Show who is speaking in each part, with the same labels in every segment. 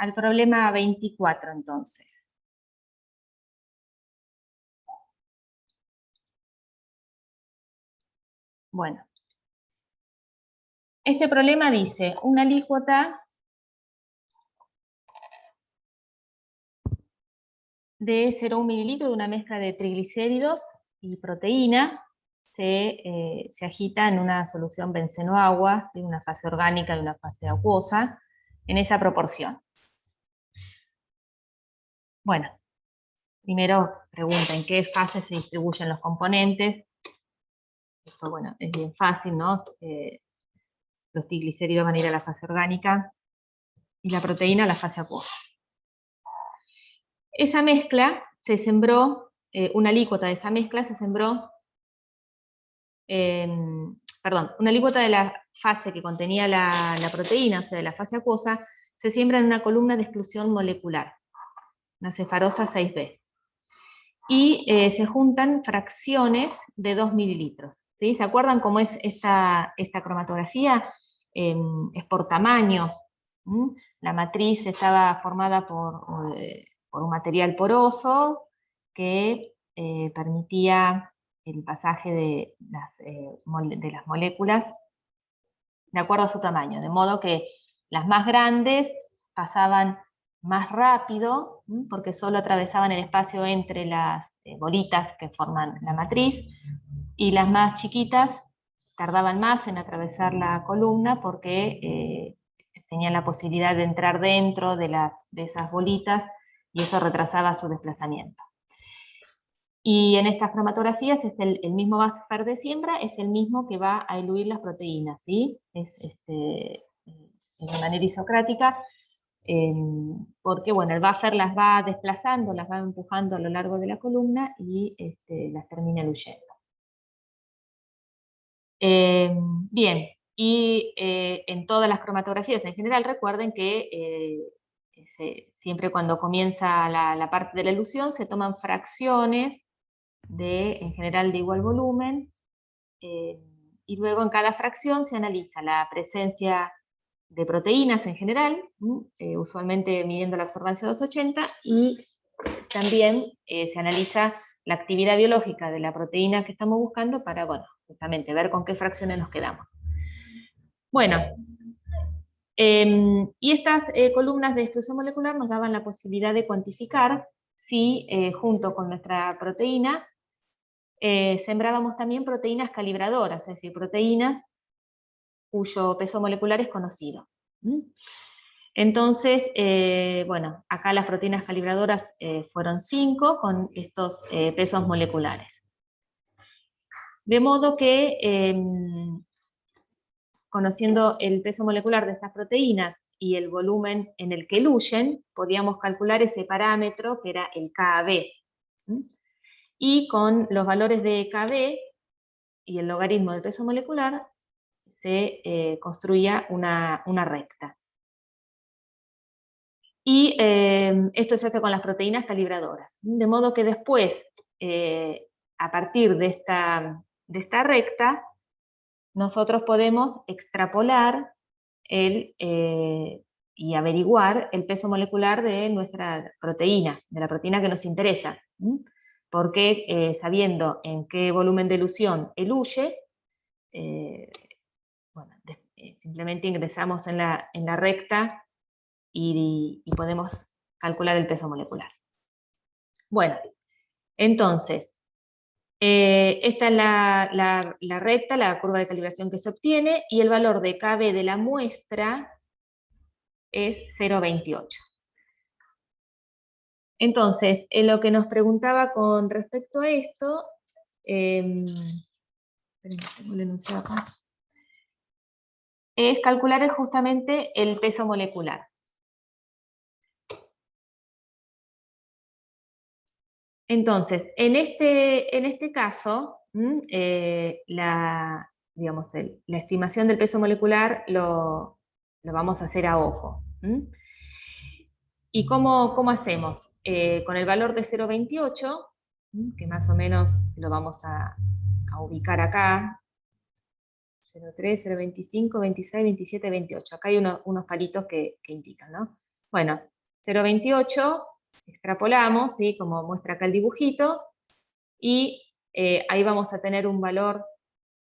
Speaker 1: al problema 24 entonces. Bueno, este problema dice una alícuota de 0,1 mililitro de una mezcla de triglicéridos y proteína se agita en una solución benceno-agua, ¿sí? Una fase orgánica y una fase acuosa, en esa proporción. Bueno, primero pregunta en qué fase se distribuyen los componentes. Esto, bueno, es bien fácil, ¿no? Los triglicéridos van a ir a la fase orgánica y la proteína a la fase acuosa. Esa mezcla se sembró, una alícuota de esa mezcla se sembró, una alícuota de la fase que contenía la proteína, o sea, de la fase acuosa, se siembra en una columna de exclusión molecular, una cefarosa 6B. Y se juntan fracciones de 2 mililitros. ¿Sí? ¿Se acuerdan cómo es esta cromatografía? Es por tamaño. La matriz estaba formada por un material poroso que permitía el pasaje de las moléculas de acuerdo a su tamaño, de modo que las más grandes pasaban más rápido, porque solo atravesaban el espacio entre las bolitas que forman la matriz, y las más chiquitas tardaban más en atravesar la columna porque tenían la posibilidad de entrar dentro de esas bolitas, y eso retrasaba su desplazamiento. Y en estas cromatografías es el mismo buffer de siembra, es el mismo que va a eluir las proteínas, ¿sí? Es de manera isocrática, porque bueno, el buffer las va desplazando, las va empujando a lo largo de la columna y las termina eluyendo. Bien, y en todas las cromatografías en general, recuerden que siempre cuando comienza la parte de la elusión se toman fracciones en general de igual volumen, y luego en cada fracción se analiza la presencia de proteínas en general, usualmente midiendo la absorbancia 280, y también se analiza la actividad biológica de la proteína que estamos buscando para, bueno, justamente ver con qué fracciones nos quedamos. Bueno, y estas columnas de exclusión molecular nos daban la posibilidad de cuantificar si junto con nuestra proteína sembrábamos también proteínas calibradoras, es decir, proteínas cuyo peso molecular es conocido. Entonces, bueno, acá las proteínas calibradoras fueron 5 con estos pesos moleculares. De modo que, conociendo el peso molecular de estas proteínas y el volumen en el que eluyen, podíamos calcular ese parámetro que era el KB. Y con los valores de KB y el logaritmo del peso molecular se construía una recta. Y esto se hace con las proteínas calibradoras. De modo que después, a partir de esta recta, nosotros podemos extrapolar y averiguar el peso molecular de nuestra proteína, de la proteína que nos interesa. Porque sabiendo en qué volumen de elusión eluye, bueno, simplemente ingresamos en la recta y podemos calcular el peso molecular. Bueno, entonces, esta es la recta, la curva de calibración que se obtiene, y el valor de KB de la muestra es 0,28. Entonces, en lo que nos preguntaba con respecto a esto, esperen, tengo el enunciado acá, es calcular justamente el peso molecular. Entonces, en este caso, la estimación del peso molecular lo vamos a hacer a ojo. ¿Y cómo hacemos? Con el valor de 0,28, que más o menos lo vamos a ubicar acá, 0,3, 0,25, 26, 27, 28. Acá hay unos palitos que indican, ¿no? Bueno, 0,28, extrapolamos, ¿sí? Como muestra acá el dibujito, y ahí vamos a tener un valor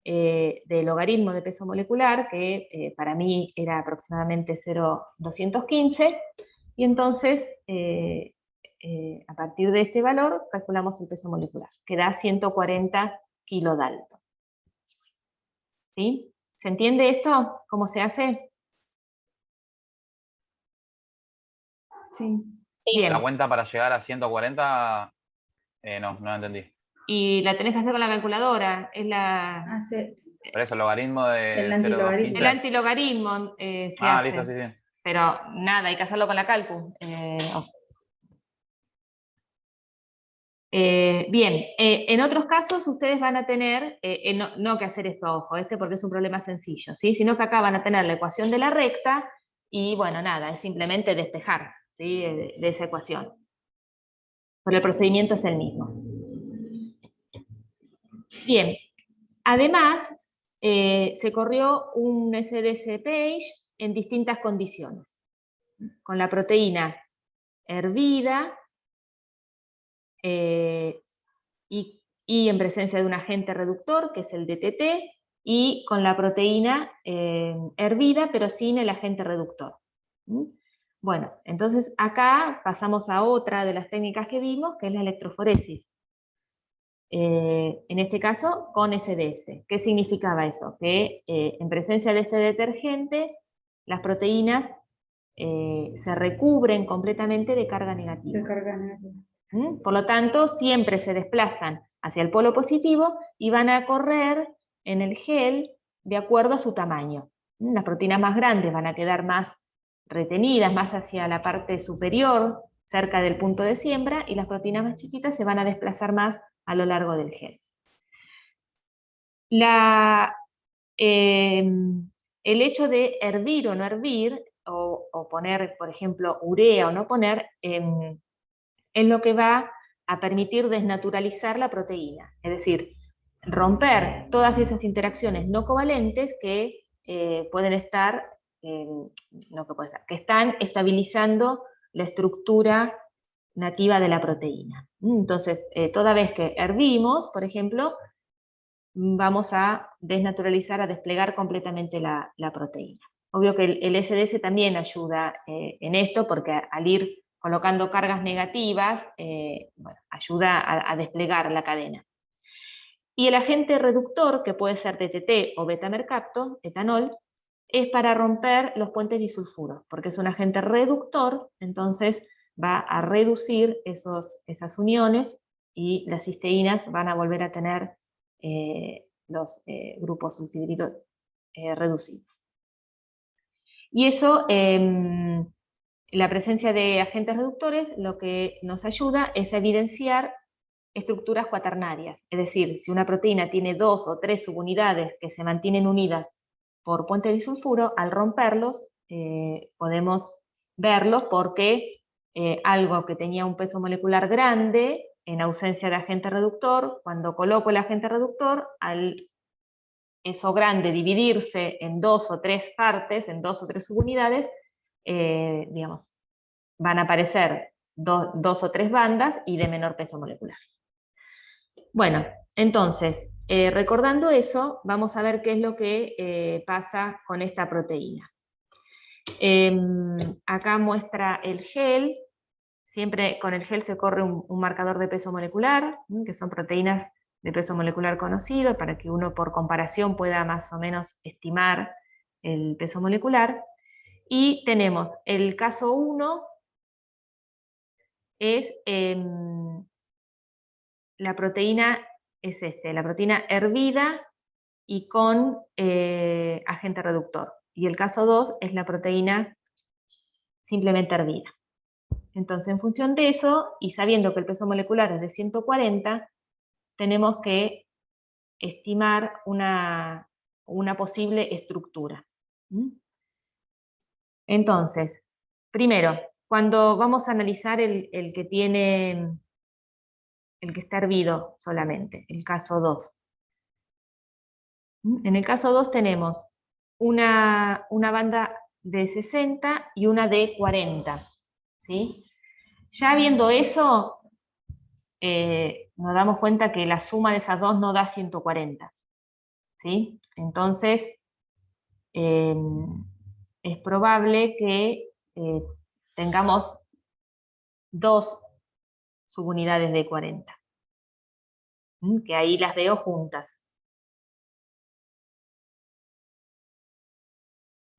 Speaker 1: de logaritmo de peso molecular, que para mí era aproximadamente 0,215, y entonces a partir de este valor calculamos el peso molecular, que da 140 kilodalton. ¿Sí? ¿Se entiende esto? ¿Cómo se hace?
Speaker 2: Sí.
Speaker 1: Bien.
Speaker 3: La cuenta para llegar a 140, no la entendí.
Speaker 1: Y la tenés que hacer con la calculadora, es la...
Speaker 3: Por eso, el logaritmo de
Speaker 2: El antilogaritmo.
Speaker 3: 0,215.
Speaker 1: El antilogaritmo se hace.
Speaker 3: Listo, sí, sí.
Speaker 1: Pero nada, hay que hacerlo con la calcu. Bien, en otros casos ustedes van a tener, no que hacer esto a ojo, porque es un problema sencillo, ¿sí? Sino que acá van a tener la ecuación de la recta y bueno, nada, es simplemente despejar, ¿sí? de esa ecuación. Pero el procedimiento es el mismo. Bien, además se corrió un SDC page en distintas condiciones, con la proteína hervida, y en presencia de un agente reductor, que es el DTT, y con la proteína hervida, pero sin el agente reductor. Bueno, entonces acá pasamos a otra de las técnicas que vimos, que es la electroforesis. En este caso, con SDS. ¿Qué significaba eso? Que en presencia de este detergente, las proteínas se recubren completamente de carga negativa. Por lo tanto, siempre se desplazan hacia el polo positivo y van a correr en el gel de acuerdo a su tamaño. Las proteínas más grandes van a quedar más retenidas, más hacia la parte superior, cerca del punto de siembra, y las proteínas más chiquitas se van a desplazar más a lo largo del gel. El hecho de hervir o no hervir, o poner, por ejemplo, urea o no poner, es lo que va a permitir desnaturalizar la proteína, es decir, romper todas esas interacciones no covalentes que pueden estar, que están estabilizando la estructura nativa de la proteína. Entonces, toda vez que hervimos, por ejemplo, vamos a desnaturalizar, a desplegar completamente la proteína. Obvio que el SDS también ayuda en esto, porque al ir colocando cargas negativas, bueno, ayuda a desplegar la cadena. Y el agente reductor, que puede ser DTT o beta-mercapto, etanol, es para romper los puentes disulfuros, porque es un agente reductor, entonces va a reducir esas uniones y las cisteínas van a volver a tener los grupos sulfidrilos reducidos. Y eso, la presencia de agentes reductores, lo que nos ayuda es a evidenciar estructuras cuaternarias, es decir, si una proteína tiene 2 o 3 subunidades que se mantienen unidas por puente disulfuro, al romperlos podemos verlo porque algo que tenía un peso molecular grande, en ausencia de agente reductor, cuando coloco el agente reductor, al eso grande dividirse en 2 o 3 partes, en 2 o 3 subunidades, digamos, van a aparecer 2 o 3 bandas y de menor peso molecular. Bueno, entonces, recordando eso, vamos a ver qué es lo que pasa con esta proteína. Acá muestra el gel, siempre con el gel se corre un marcador de peso molecular, que son proteínas de peso molecular conocido, para que uno por comparación pueda más o menos estimar el peso molecular. Y tenemos el caso 1, es la proteína, la proteína hervida y con agente reductor. Y el caso 2 es la proteína simplemente hervida. Entonces, en función de eso, y sabiendo que el peso molecular es de 140, tenemos que estimar una posible estructura. Entonces, primero, cuando vamos a analizar el que está hervido solamente, el caso 2. En el caso 2 tenemos una banda de 60 y una de 40. ¿sí? Ya viendo eso, nos damos cuenta que la suma de esas dos no da 140, ¿sí? Entonces, es probable que tengamos dos subunidades de 40, que ahí las veo juntas.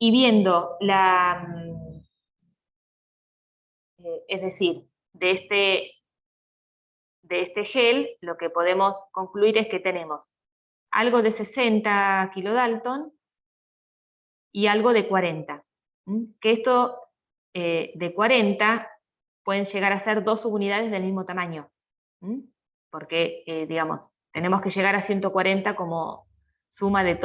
Speaker 1: Y viendo es decir, de este gel, lo que podemos concluir es que tenemos algo de 60 kilodalton y algo de 40. Que esto de 40 pueden llegar a ser dos subunidades del mismo tamaño. Porque, digamos, tenemos que llegar a 140 como suma de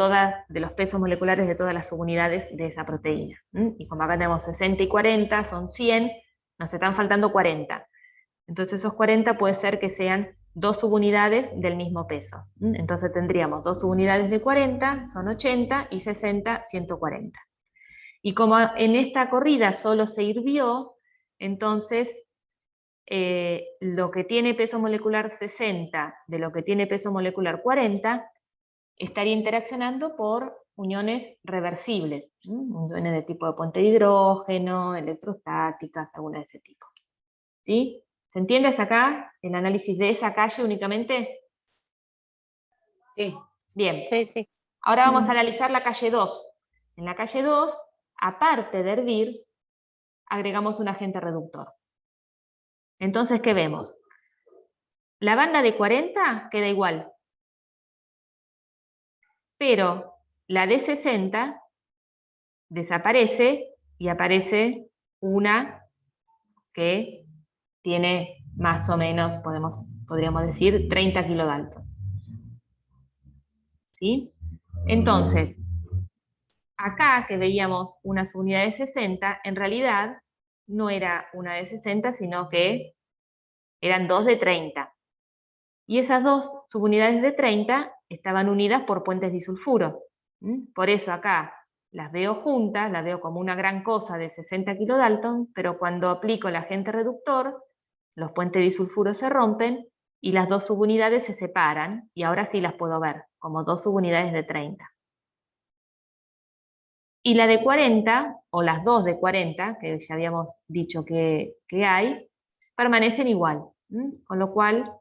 Speaker 1: los pesos moleculares de todas las subunidades de esa proteína. Y como acá tenemos 60 y 40, son 100, nos están faltando 40. Entonces esos 40 puede ser que sean dos subunidades del mismo peso. Entonces tendríamos dos subunidades de 40, son 80, y 60, 140. Y como en esta corrida solo se hirvió, entonces lo que tiene peso molecular 60 de lo que tiene peso molecular 40 estaría interaccionando por uniones reversibles, uniones de tipo de puente de hidrógeno, electrostáticas, alguna de ese tipo. ¿Sí? ¿Se entiende hasta acá el análisis de esa calle únicamente?
Speaker 4: Sí.
Speaker 1: Bien.
Speaker 5: Sí, sí.
Speaker 1: Ahora vamos a analizar la calle 2. En la calle 2, aparte de hervir, agregamos un agente reductor. Entonces, ¿qué vemos? La banda de 40 queda igual, pero la de 60 desaparece y aparece una que tiene más o menos, podríamos decir, 30 kilodalton. ¿Sí? Entonces, acá que veíamos una subunidad de 60, en realidad no era una de 60, sino que eran dos de 30. Y esas dos subunidades de 30 estaban unidas por puentes disulfuro. Por eso acá las veo juntas, las veo como una gran cosa de 60 kilodalton, pero cuando aplico el agente reductor, los puentes disulfuro se rompen y las dos subunidades se separan, y ahora sí las puedo ver, como dos subunidades de 30. Y la de 40, o las dos de 40, que ya habíamos dicho que hay, permanecen igual, con lo cual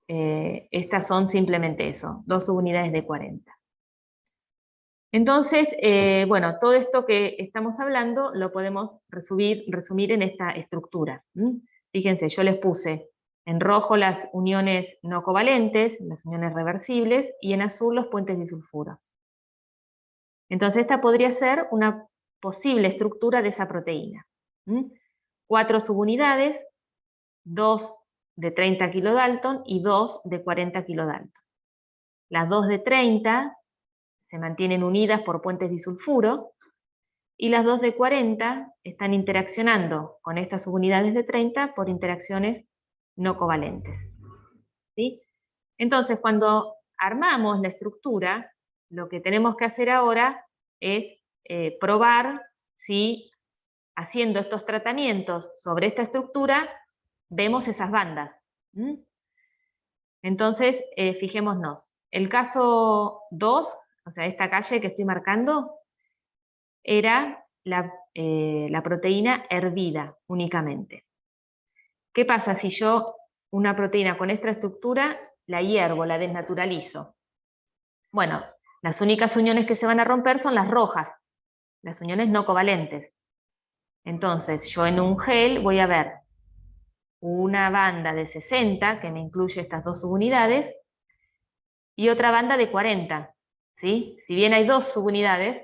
Speaker 1: estas son simplemente eso, dos subunidades de 40. Entonces, bueno, todo esto que estamos hablando lo podemos resumir en esta estructura. Fíjense, yo les puse en rojo las uniones no covalentes, las uniones reversibles, y en azul los puentes disulfuro. Entonces esta podría ser una posible estructura de esa proteína. 4 subunidades, 2 de 30 kilodalton y 2 de 40 kilodalton. Las 2 de 30 se mantienen unidas por puentes disulfuro, y las 2 de 40 están interaccionando con estas subunidades de 30 por interacciones no covalentes. ¿Sí? Entonces, cuando armamos la estructura, lo que tenemos que hacer ahora es probar si, haciendo estos tratamientos sobre esta estructura, vemos esas bandas. Entonces, fijémonos. El caso 2, o sea, esta calle que estoy marcando, era la proteína hervida únicamente. ¿Qué pasa si yo una proteína con esta estructura la hiervo, la desnaturalizo? Bueno, las únicas uniones que se van a romper son las rojas, las uniones no covalentes. Entonces, yo en un gel voy a ver una banda de 60, que me incluye estas dos subunidades, y otra banda de 40. ¿Sí? Si bien hay dos subunidades,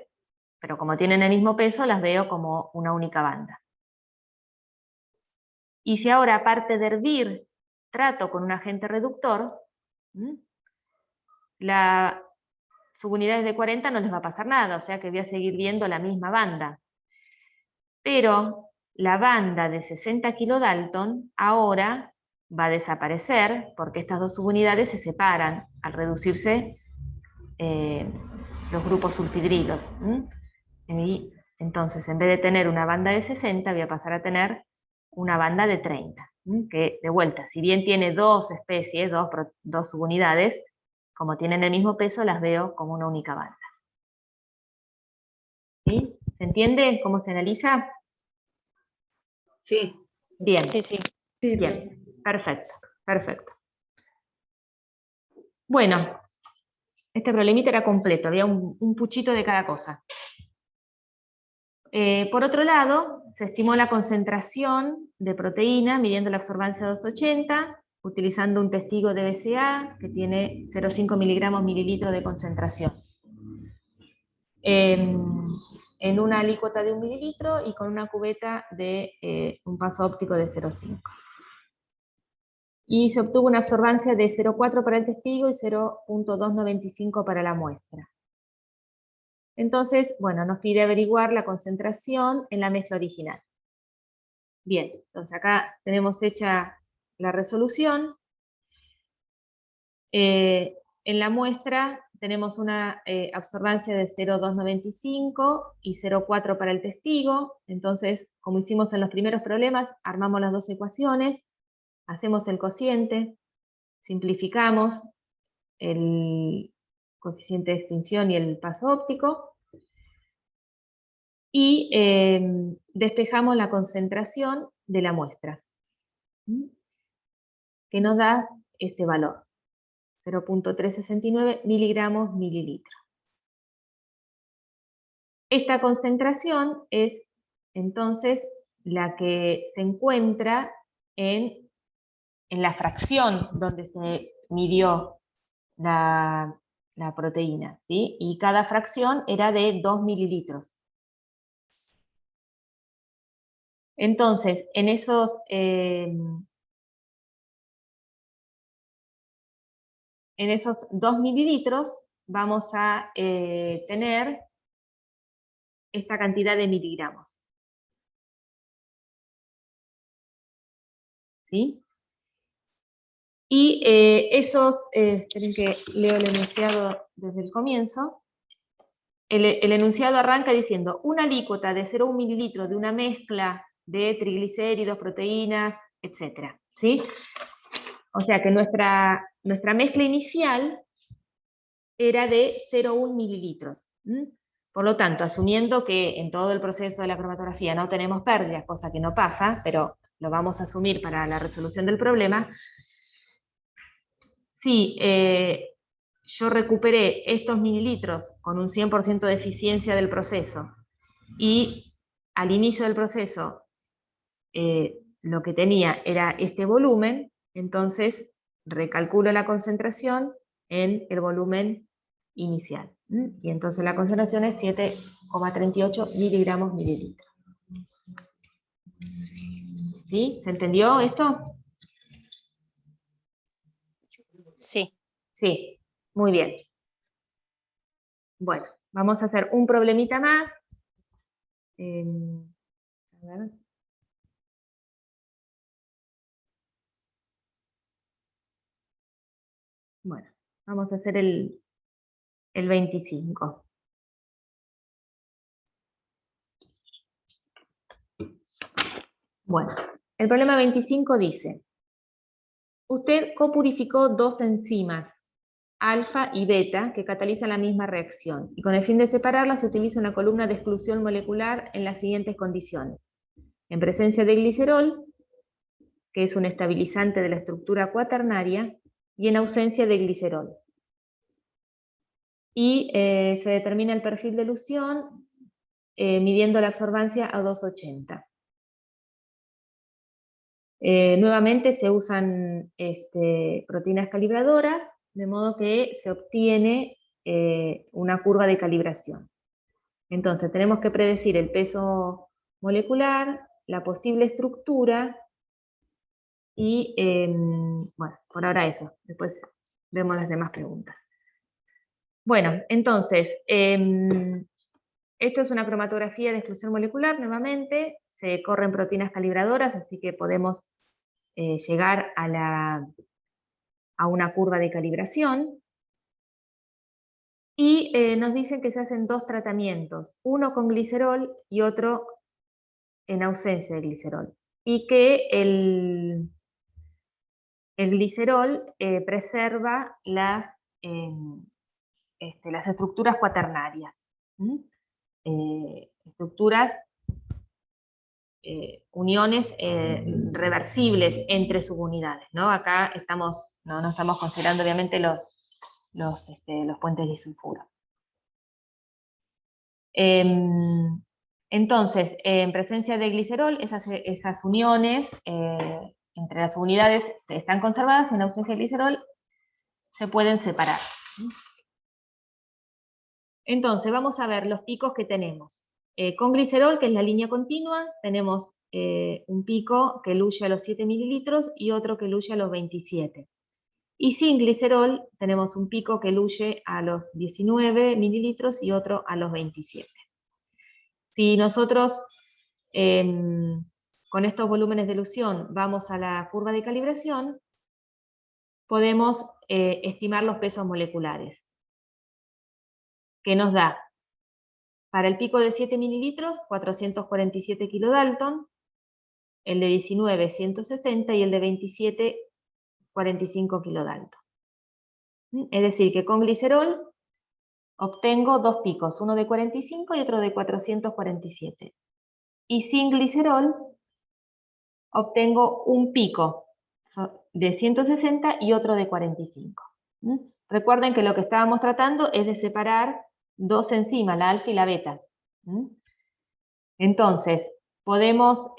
Speaker 1: pero como tienen el mismo peso, las veo como una única banda. Y si ahora, aparte de hervir, trato con un agente reductor, las subunidades de 40 no les va a pasar nada, o sea que voy a seguir viendo la misma banda. Pero la banda de 60 kilodalton ahora va a desaparecer porque estas dos subunidades se separan al reducirse los grupos sulfidrilos. Y entonces, en vez de tener una banda de 60, voy a pasar a tener una banda de 30, que de vuelta, si bien tiene dos especies, dos subunidades, como tienen el mismo peso, las veo como una única banda. ¿Sí? ¿Se entiende cómo se analiza?
Speaker 4: Sí.
Speaker 1: Bien.
Speaker 5: Sí, sí.
Speaker 2: Sí,
Speaker 1: Bien, perfecto, perfecto. Bueno, este problemita era completo, había un puchito de cada cosa. Por otro lado, se estimó la concentración de proteína midiendo la absorbancia 280, utilizando un testigo de BCA que tiene 0,5 miligramos mililitro de concentración. En una alícuota de 1 mililitro y con una cubeta de un paso óptico de 0,5. Y se obtuvo una absorbancia de 0,4 para el testigo y 0,295 para la muestra. Entonces, bueno, nos pide averiguar la concentración en la mezcla original. Bien, entonces acá tenemos hecha la resolución. En la muestra tenemos una absorbancia de 0,295 y 0,4 para el testigo. Entonces, como hicimos en los primeros problemas, armamos las dos ecuaciones, hacemos el cociente, simplificamos el coeficiente de extinción y el paso óptico, y despejamos la concentración de la muestra, que nos da este valor, 0,369 miligramos mililitro. Esta concentración es entonces la que se encuentra en la fracción donde se midió la proteína, ¿sí? Y cada fracción era de 2 mililitros. Entonces, en esos 2 mililitros vamos a tener esta cantidad de miligramos. ¿Sí? Y esperen que leo el enunciado desde el comienzo. El enunciado arranca diciendo, una alícuota de 0,1 mililitros de una mezcla de triglicéridos, proteínas, etc. ¿Sí? O sea que nuestra mezcla inicial era de 0,1 mililitros. Por lo tanto, asumiendo que en todo el proceso de la cromatografía no tenemos pérdidas, cosa que no pasa, pero lo vamos a asumir para la resolución del problema, si yo recuperé estos mililitros con un 100% de eficiencia del proceso, y al inicio del proceso lo que tenía era este volumen, entonces recalculo la concentración en el volumen inicial. Y entonces la concentración es 7,38 miligramos mililitro. ¿Sí? ¿Se entendió esto?
Speaker 5: Sí.
Speaker 1: Sí, muy bien. Bueno, vamos a hacer un problemita más. A ver. Bueno, vamos a hacer el 25. Bueno, el problema 25 dice, usted copurificó dos enzimas, alfa y beta, que catalizan la misma reacción, y con el fin de separarlas se utiliza una columna de exclusión molecular en las siguientes condiciones. En presencia de glicerol, que es un estabilizante de la estructura cuaternaria, y en ausencia de glicerol. Y se determina el perfil de elusión midiendo la absorbancia a 280. Nuevamente se usan proteínas calibradoras, de modo que se obtiene una curva de calibración. Entonces tenemos que predecir el peso molecular, la posible estructura y, bueno, por ahora eso. Después vemos las demás preguntas. Bueno, entonces, esto es una cromatografía de exclusión molecular, nuevamente. Se corren proteínas calibradoras, así que podemos llegar a una curva de calibración. Y nos dicen que se hacen dos tratamientos, uno con glicerol y otro en ausencia de glicerol. y que el glicerol preserva las estructuras cuaternarias. Estructuras, uniones reversibles entre subunidades, ¿no? Acá no estamos considerando obviamente los puentes disulfuros. Entonces, en presencia de glicerol, esas uniones entre las subunidades están conservadas, y en ausencia de glicerol se pueden separar. Entonces, vamos a ver los picos que tenemos. Con glicerol, que es la línea continua, tenemos un pico que eluye a los 7 mililitros y otro que eluye a los 27. Y sin glicerol tenemos un pico que eluye a los 19 mililitros y otro a los 27. Si nosotros con estos volúmenes de elusión vamos a la curva de calibración, podemos estimar los pesos moleculares, que nos da, para el pico de 7 mililitros, 447 kilodalton, el de 19, 160, y el de 27, 45 kilodalton. Es decir, que con glicerol obtengo dos picos, uno de 45 y otro de 447. Y sin glicerol obtengo un pico de 160 y otro de 45. Recuerden que lo que estábamos tratando es de separar dos enzimas, la alfa y la beta. Entonces, podemos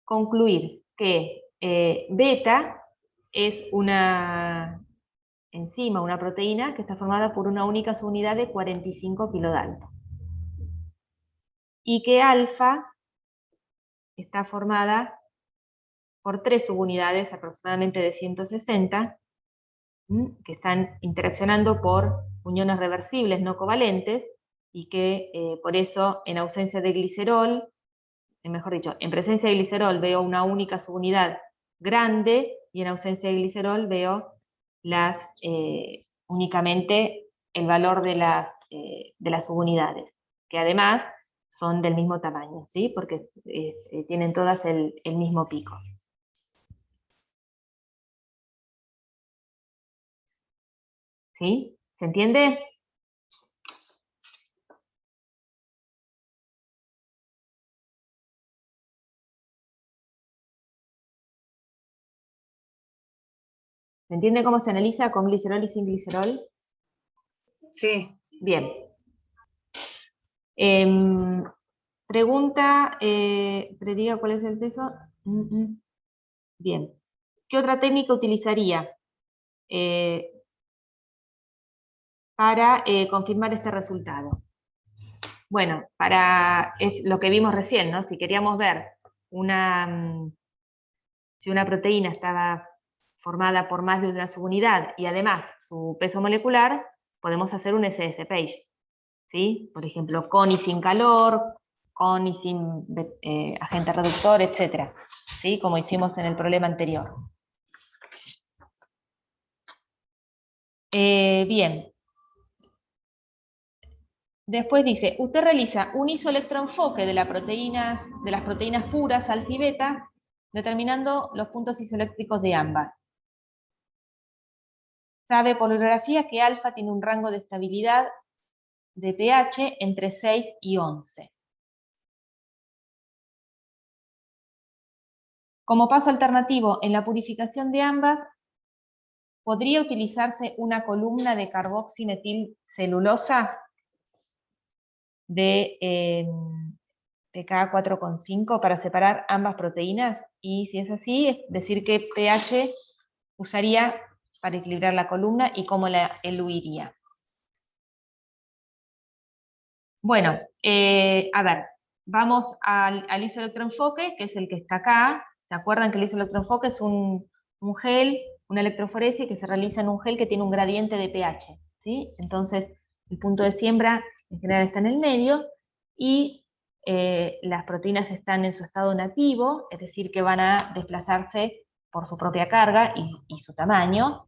Speaker 1: concluir que beta es una enzima, una proteína que está formada por una única subunidad de 45 kilodalton. Y que alfa está formada por 3 subunidades aproximadamente de 160, que están interaccionando por uniones reversibles no covalentes, y que por eso en ausencia de glicerol, mejor dicho, en presencia de glicerol veo una única subunidad grande, y en ausencia de glicerol veo únicamente el valor de las subunidades, que además son del mismo tamaño, ¿sí? Porque tienen todas el mismo pico. ¿Sí? ¿Se entiende? ¿Se entiende cómo se analiza con glicerol y sin glicerol?
Speaker 4: Sí.
Speaker 1: Bien. Pregunta, prediga cuál es el peso. Bien. ¿Qué otra técnica utilizaría para confirmar este resultado? Bueno, es lo que vimos recién, ¿no? Si queríamos ver si una proteína estaba formada por más de una subunidad y además su peso molecular, podemos hacer un SS-Page, ¿sí? Por ejemplo, con y sin calor, con y sin agente reductor, etc. ¿Sí? Como hicimos en el problema anterior. Bien. Después dice, usted realiza un isoelectroenfoque de las proteínas puras, alfa y beta, determinando los puntos isoeléctricos de ambas. Sabe por bibliografía que alfa tiene un rango de estabilidad de pH entre 6 y 11. Como paso alternativo en la purificación de ambas, ¿podría utilizarse una columna de carboximetilcelulosa de pKa 4,5 para separar ambas proteínas? Y si es así, es decir qué pH usaría para equilibrar la columna y cómo la eluiría. Bueno, a ver, vamos al isoelectroenfoque, que es el que está acá. ¿Se acuerdan que el isoelectroenfoque es un gel, una electroforesis que se realiza en un gel que tiene un gradiente de pH? ¿Sí? Entonces, el punto de siembra en general está en el medio, y las proteínas están en su estado nativo, es decir, que van a desplazarse por su propia carga y su tamaño.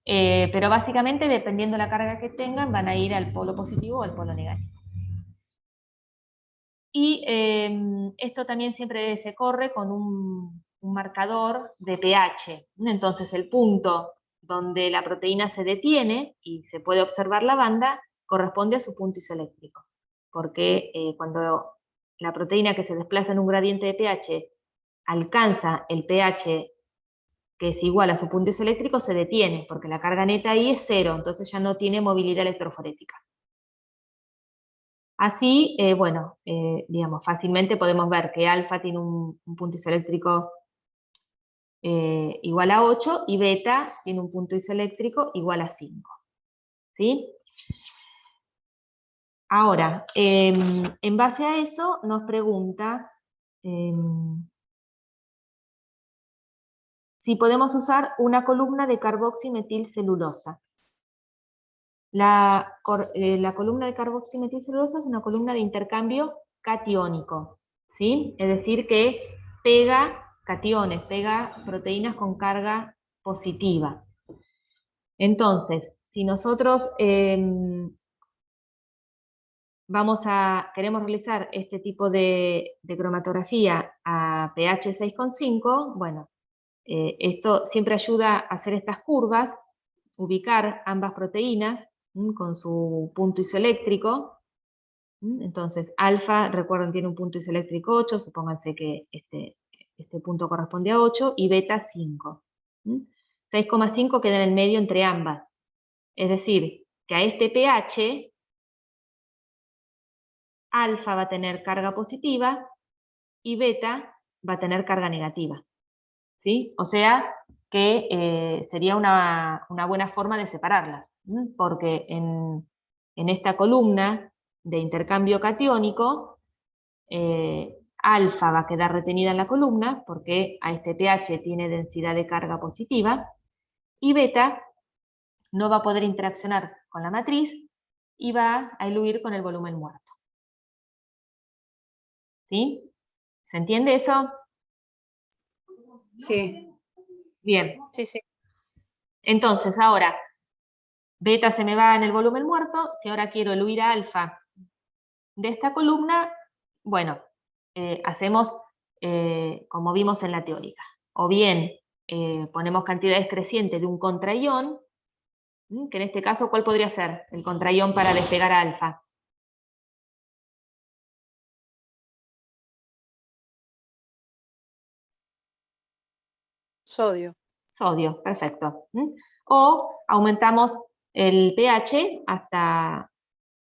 Speaker 1: Pero básicamente, dependiendo de la carga que tengan, van a ir al polo positivo o al polo negativo. Y esto también siempre se corre con un marcador de pH. Entonces el punto donde la proteína se detiene y se puede observar la banda corresponde a su punto isoeléctrico. Porque cuando la proteína que se desplaza en un gradiente de pH alcanza el pH que es igual a su punto isoeléctrico, se detiene, porque la carga neta ahí es 0, entonces ya no tiene movilidad electroforética. Así, bueno, digamos, fácilmente podemos ver que alfa tiene un punto isoeléctrico igual a 8 y beta tiene un punto isoeléctrico igual a 5. ¿Sí? Ahora, en base a eso nos pregunta si podemos usar una columna de carboximetilcelulosa. La columna de carboximetilcelulosa es una columna de intercambio catiónico, ¿sí? Es decir, que pega cationes, pega proteínas con carga positiva. Entonces, si nosotros queremos realizar este tipo de cromatografía a pH 6,5, bueno, esto siempre ayuda a hacer estas curvas, ubicar ambas proteínas con su punto isoeléctrico. Entonces, alfa, recuerden, tiene un punto isoeléctrico 8, supónganse que este punto corresponde a 8, y beta 5. 6,5 queda en el medio entre ambas. Es decir, que a este pH, alfa va a tener carga positiva y beta va a tener carga negativa. ¿Sí? O sea, que sería una buena forma de separarlas, porque en esta columna de intercambio catiónico, alfa va a quedar retenida en la columna, porque a este pH tiene densidad de carga positiva, y beta no va a poder interaccionar con la matriz y va a eluir con el volumen muerto. ¿Sí? ¿Se entiende eso?
Speaker 4: Sí.
Speaker 1: Bien.
Speaker 5: Sí, sí.
Speaker 1: Entonces, ahora, beta se me va en el volumen muerto. Si ahora quiero eluir a alfa de esta columna, bueno, hacemos como vimos en la teórica. O bien ponemos cantidades crecientes de un contraión, que en este caso, ¿cuál podría ser el contraión para despegar a alfa?
Speaker 5: Sodio.
Speaker 1: Sodio, perfecto. O aumentamos el pH hasta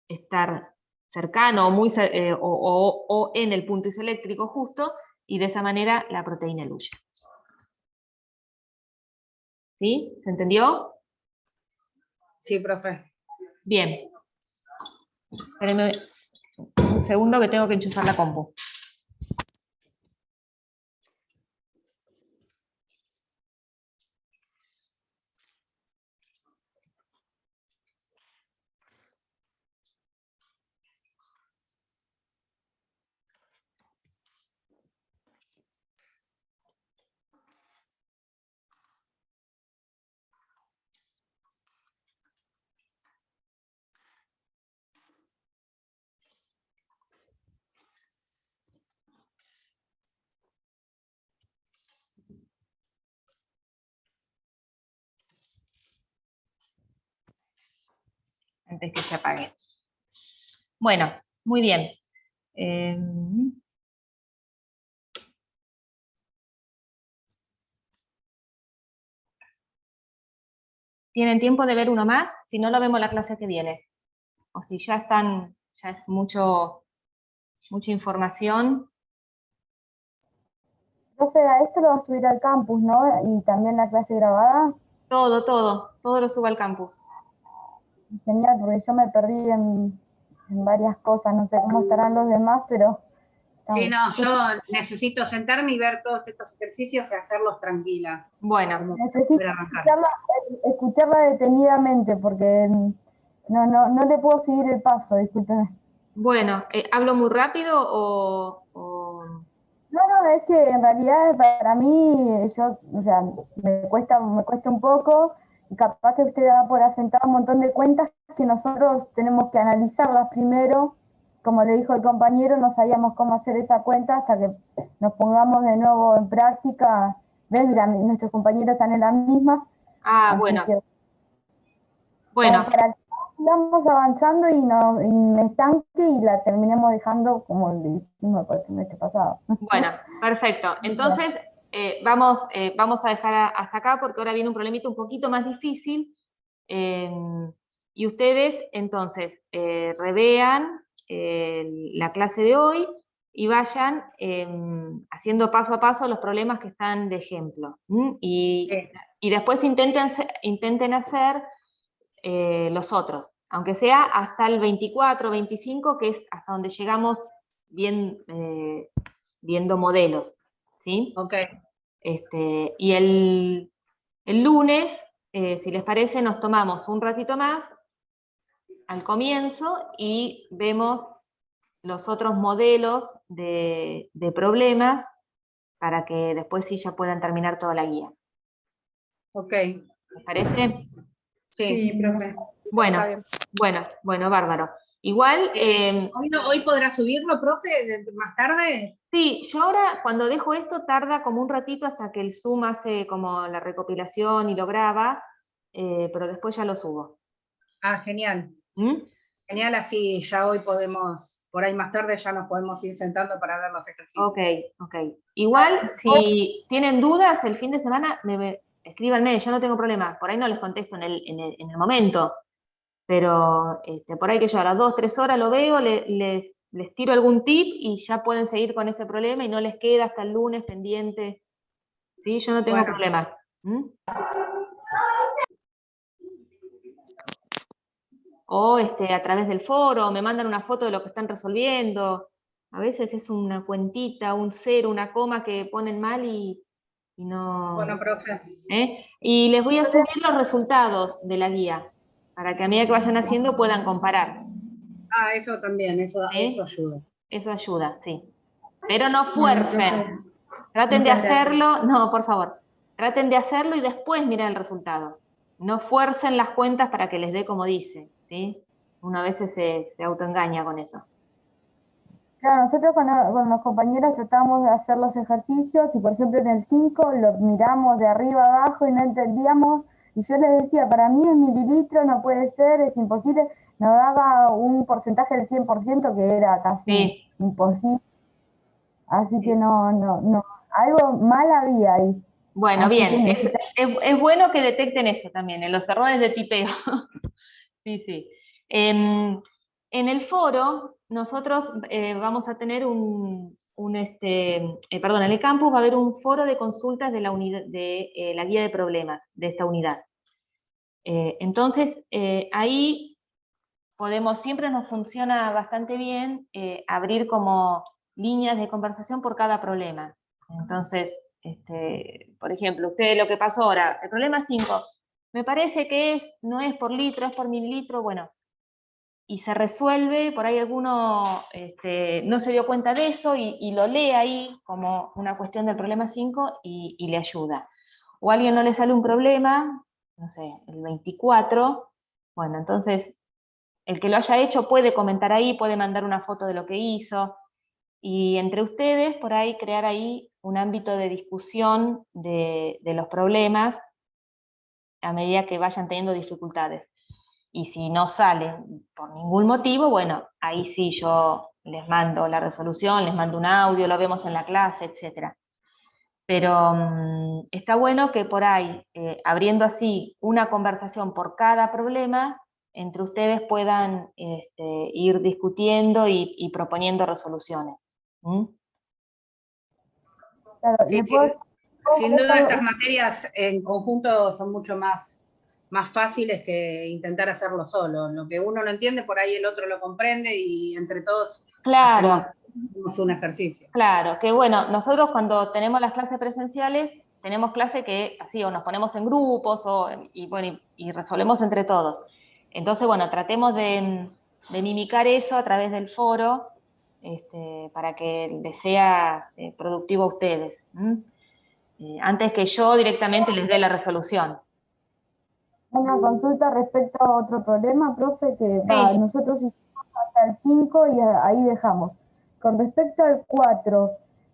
Speaker 1: estar cercano o en el punto isoeléctrico justo, y de esa manera la proteína eluye. ¿Sí? ¿Se entendió?
Speaker 4: Sí, profe.
Speaker 1: Bien. Espérenme un segundo que tengo que enchufar la compu. Antes que se apague. Bueno, muy bien. ¿Tienen tiempo de ver uno más? Si no, lo vemos la clase que viene. O si ya están, ya es mucha información.
Speaker 2: Profe, a esto lo va a subir al campus, ¿no? Y también la clase grabada.
Speaker 1: Todo lo subo al campus.
Speaker 2: Genial, porque yo me perdí en varias cosas, no sé cómo estarán los demás, pero...
Speaker 4: Sí, no, yo necesito sentarme y ver todos estos ejercicios y hacerlos tranquila.
Speaker 1: Bueno,
Speaker 2: Necesito escucharla detenidamente, porque no le puedo seguir el paso, discúlpeme.
Speaker 1: bueno, ¿hablo muy rápido o...?
Speaker 2: No, es que en realidad para mí, o sea, me cuesta un poco, y capaz que usted da por asentado un montón de cuentas que nosotros tenemos que analizarlas primero como le dijo el compañero, no sabíamos cómo hacer esa cuenta hasta que nos pongamos de nuevo en práctica. ¿Ves? Mira, nuestros compañeros están en la misma.
Speaker 1: Ah,
Speaker 2: Así
Speaker 1: bueno.
Speaker 2: que,
Speaker 1: Bueno,
Speaker 2: como para que sigamos avanzando y me estanque y la terminemos dejando como le hicimos el semestre pasado.
Speaker 1: bueno, perfecto. Entonces, vamos a dejar hasta acá porque ahora viene un problemita un poquito más difícil. Y ustedes, entonces, revean la clase de hoy y vayan haciendo paso a paso los problemas que están de ejemplo. Y después intenten hacer los otros, aunque sea hasta el 24, 25, que es hasta donde llegamos viendo modelos, ¿sí?
Speaker 4: Ok.
Speaker 1: Y el lunes, si les parece, nos tomamos un ratito más al comienzo y vemos los otros modelos de problemas para que después sí ya puedan terminar toda la guía.
Speaker 4: Ok.
Speaker 1: ¿Les parece?
Speaker 4: Sí.
Speaker 5: profe.
Speaker 1: Bueno,
Speaker 5: Está bien.
Speaker 1: bueno, bárbaro. Igual,
Speaker 4: ¿Hoy podrá subirlo, profe, más tarde?
Speaker 1: sí, yo ahora cuando dejo esto tarda como un ratito hasta que el Zoom hace como la recopilación y lo graba, pero después ya lo subo.
Speaker 4: Ah, genial.
Speaker 1: ¿Mm?
Speaker 4: Genial, así ya hoy podemos, por ahí más tarde ya nos podemos ir sentando para ver los ejercicios.
Speaker 1: Ok. Igual, si tienen dudas el fin de semana, escríbanme, yo no tengo problema. Por ahí no les contesto en el momento, pero por ahí que yo a las 2, 3 horas lo veo, les tiro algún tip y ya pueden seguir con ese problema y no les queda hasta el lunes pendiente. ¿Sí? Yo no tengo
Speaker 4: Bueno.
Speaker 1: problema. ¿Mm? O a través del foro, me mandan una foto de lo que están resolviendo. A veces es una cuentita, un cero, una coma que ponen mal y no...
Speaker 4: Bueno, profe.
Speaker 1: Y les voy a subir los resultados de la guía, para que a medida que vayan haciendo puedan comparar.
Speaker 4: Ah, eso también, eso ayuda.
Speaker 1: Eso ayuda, sí. Pero no
Speaker 5: Bueno,
Speaker 1: fuercen.
Speaker 5: profe,
Speaker 1: Traten de
Speaker 5: muchas gracias.
Speaker 1: hacerlo, no, por favor. Traten de hacerlo y después miren el resultado. No fuercen las cuentas para que les dé como dice, ¿sí? Uno a veces se autoengaña con eso.
Speaker 2: Claro, nosotros con los compañeros tratamos de hacer los ejercicios y por ejemplo en el 5 lo miramos de arriba abajo y no entendíamos y yo les decía, para mí es mililitro, no puede ser, es imposible, nos daba un porcentaje del 100% que era casi imposible, así que no, algo mal había ahí.
Speaker 1: Bueno,
Speaker 2: Así
Speaker 1: bien,
Speaker 2: que
Speaker 1: es bueno que detecten eso también, en los errores de tipeo. Sí. En el foro, nosotros vamos a tener en el campus va a haber un foro de consultas de la unidad, de la guía de problemas de esta unidad. Entonces, ahí siempre nos funciona bastante bien abrir como líneas de conversación por cada problema. Entonces, por ejemplo, usted lo que pasó ahora, el problema 5, me parece que no es por litro, es por mililitro, bueno, y se resuelve, por ahí alguno no se dio cuenta de eso y lo lee ahí como una cuestión del problema 5 y le ayuda. O a alguien no le sale un problema, no sé, el 24, bueno, entonces el que lo haya hecho puede comentar ahí, puede mandar una foto de lo que hizo, y entre ustedes por ahí crear ahí un ámbito de discusión de los problemas a medida que vayan teniendo dificultades. Y si no sale por ningún motivo, bueno, ahí sí yo les mando la resolución, les mando un audio, lo vemos en la clase, etc. Pero está bueno que por ahí, abriendo así una conversación por cada problema, entre ustedes puedan ir discutiendo y proponiendo resoluciones. ¿Mm?
Speaker 2: claro,
Speaker 4: Sí,
Speaker 2: después,
Speaker 4: sin duda estas materias en conjunto son mucho más fáciles que intentar hacerlo solo. Lo que uno no entiende, por ahí el otro lo comprende y entre todos
Speaker 1: Claro.
Speaker 4: hacemos un ejercicio.
Speaker 1: Claro, que bueno, nosotros cuando tenemos las clases presenciales, tenemos clases que así, o nos ponemos en grupos, y resolvemos entre todos. Entonces, bueno, tratemos de mimicar eso a través del foro, para que les sea productivo a ustedes. Antes que yo directamente les dé la resolución.
Speaker 2: una consulta respecto a otro problema, profe, que
Speaker 1: Sí.
Speaker 2: nosotros hicimos hasta hasta el 5 y ahí dejamos. Con respecto al 4,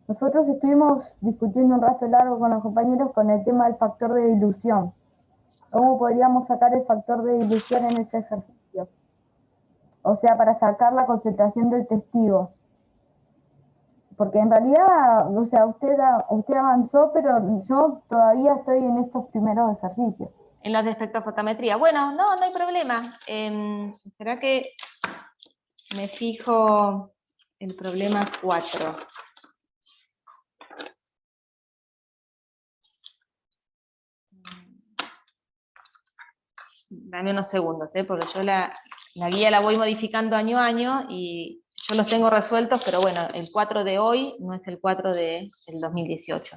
Speaker 2: nosotros estuvimos discutiendo un rato largo con los compañeros con el tema del factor de dilución. ¿Cómo podríamos sacar el factor de dilución en ese ejercicio? O sea, para sacar la concentración del testigo. Porque en realidad, o sea, usted avanzó, pero yo todavía estoy en estos primeros ejercicios.
Speaker 1: En los de espectrofotometría. Bueno, no hay problema. Espera que me fijo el problema 4. Dame unos segundos, porque yo la guía la voy modificando año a año y yo los tengo resueltos, pero bueno, el 4 de hoy no es el 4 del 2018.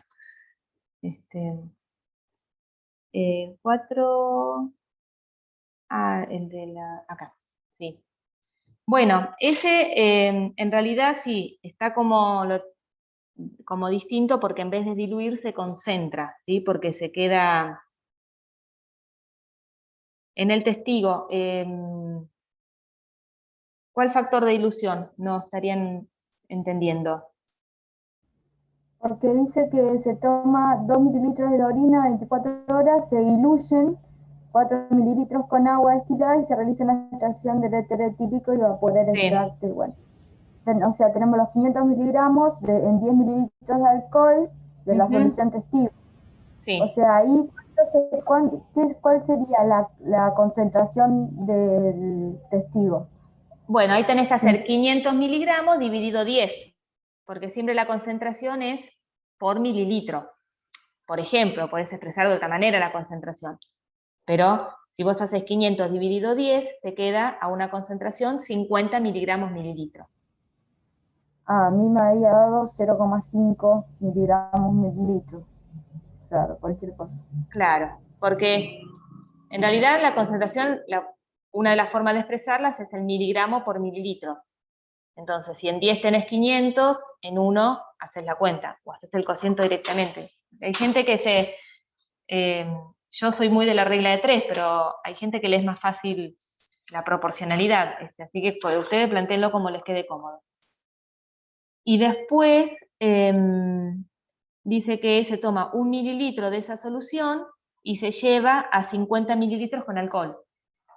Speaker 1: 4... el de la... acá, sí. Bueno, ese en realidad sí, está como distinto porque en vez de diluir se concentra, ¿sí? Porque se queda en el testigo. ¿Cuál factor de dilución no estarían entendiendo?
Speaker 2: Porque dice que se toma 2 mililitros de orina 24 horas, se diluyen 4 mililitros con agua destilada y se realiza una extracción del éter etílico y vapor extracto. Y bueno, o sea, tenemos los 500 miligramos en 10 mililitros de alcohol de la solución testigo.
Speaker 1: Sí.
Speaker 2: O sea, ahí, ¿cuál sería la concentración del testigo?
Speaker 1: Bueno, ahí tenés que hacer 500 miligramos dividido 10, porque siempre la concentración es por mililitro. Por ejemplo, podés expresar de otra manera la concentración, pero si vos haces 500 dividido 10, te queda a una concentración 50 miligramos mililitro.
Speaker 2: A mí me había dado 0,5 miligramos mililitro. Claro, cualquier cosa.
Speaker 1: Claro, porque en realidad la concentración, una de las formas de expresarlas es el miligramo por mililitro. Entonces, si en 10 tenés 500, en 1 haces la cuenta, o haces el cociente directamente. Hay gente que yo soy muy de la regla de 3, pero hay gente que le es más fácil la proporcionalidad, así que ustedes plantéenlo como les quede cómodo. Y después dice que se toma 1 mililitro de esa solución y se lleva a 50 mililitros con alcohol.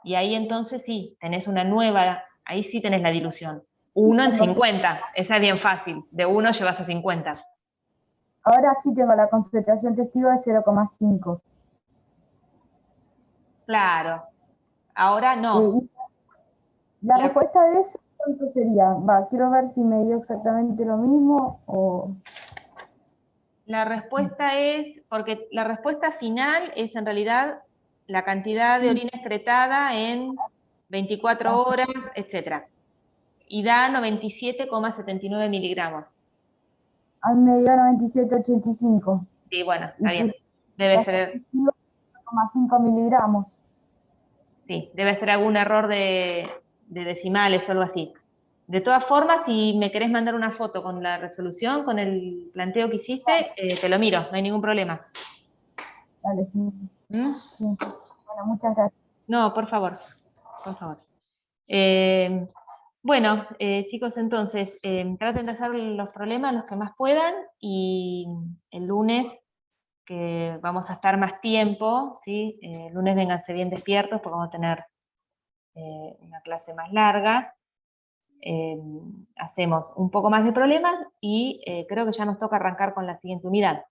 Speaker 1: Y ahí entonces sí, tenés una nueva, ahí sí tenés la dilución. 1 en 50, esa es bien fácil, de 1 llevas a 50.
Speaker 2: Ahora sí tengo la concentración testigo de 0,5.
Speaker 1: Claro, ahora no.
Speaker 2: La respuesta de eso, ¿cuánto sería? Quiero ver si me dio exactamente lo mismo o...
Speaker 1: La respuesta es, porque la respuesta final es en realidad la cantidad de orina excretada en 24 horas, etc. Y da 97,79 miligramos.
Speaker 2: A mí me dio 97,85.
Speaker 1: Sí, bueno, está bien. Debe ser...
Speaker 2: 0,5 miligramos.
Speaker 1: Sí, debe ser algún error de decimales o algo así. De todas formas, si me querés mandar una foto con la resolución, con el planteo que hiciste, te lo miro, no hay ningún problema.
Speaker 2: Dale, sí. Sí. Bueno, muchas gracias.
Speaker 1: No, por favor, por favor. Bueno, chicos, entonces, traten de hacer los problemas los que más puedan y el lunes, que vamos a estar más tiempo, ¿sí? El lunes vénganse bien despiertos porque vamos a tener una clase más larga. Hacemos un poco más de problemas y creo que ya nos toca arrancar con la siguiente unidad.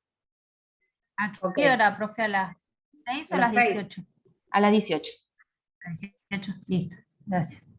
Speaker 5: ¿A qué hora, profe? ¿A las 6 o a las 18?
Speaker 1: A las 18.
Speaker 5: A las 18, listo, gracias.